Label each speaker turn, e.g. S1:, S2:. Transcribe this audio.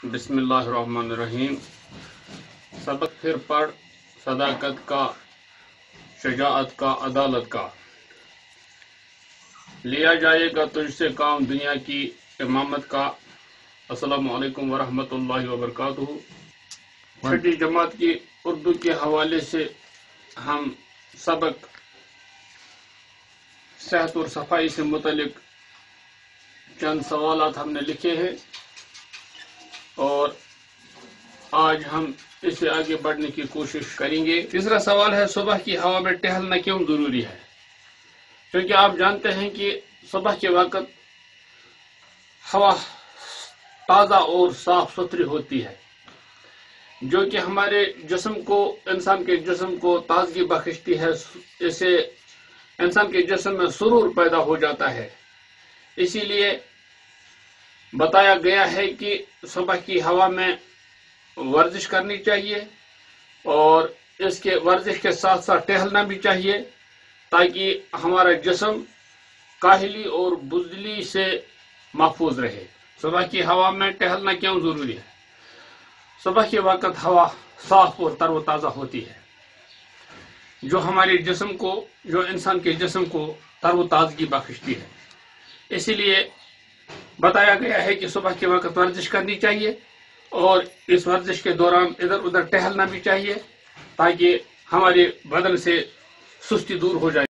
S1: بسم اللہ الرحمن الرحیم۔ سبق پھر پڑھ، صداقت کا، شجاعت کا، عدالت کا۔ لیا جائے گا تجھ سے کام دنیا کی امامت کا۔ السلام علیکم ورحمۃ اللہ وبرکاتہ۔ چھٹی جماعت کی اردو کے حوالے سے ہم سبق صحت اور صفائی سے متعلق چند سوالات ہم نے لکھے ہیں اور آج ہم اس سے آگے بڑھنے کی کوشش کریں گے۔ تیسرا سوال ہے، صبح کی ہوا میں ٹہلنا کیوں ضروری ہے؟ کیونکہ آپ جانتے ہیں کہ صبح کے وقت ہوا تازہ اور صاف ستھری ہوتی ہے، جو کہ ہمارے جسم کو، انسان کے جسم کو تازگی بخشتی ہے۔ اس سے انسان کے جسم میں سرور پیدا ہو جاتا ہے۔ اسی لیے بتایا گیا ہے کہ صبح کی ہوا میں ورزش کرنی چاہیے اور اس کے ورزش کے ساتھ ساتھ ٹہلنا بھی چاہیے، تاکہ ہمارا جسم کاہلی اور بزدلی سے محفوظ رہے۔ صبح کی ہوا میں ٹہلنا کیوں ضروری ہے؟ صبح کے وقت ہوا صاف اور تر و تازہ ہوتی ہے، جو ہمارے جسم کو، جو انسان کے جسم کو تر و تازگی بخشتی ہے۔ اسی لیے بتایا گیا ہے کہ صبح کے وقت ورزش کرنی چاہیے اور اس ورزش کے دوران ادھر ادھر ٹہلنا بھی چاہیے، تاکہ ہمارے بدن سے سستی دور ہو جائے۔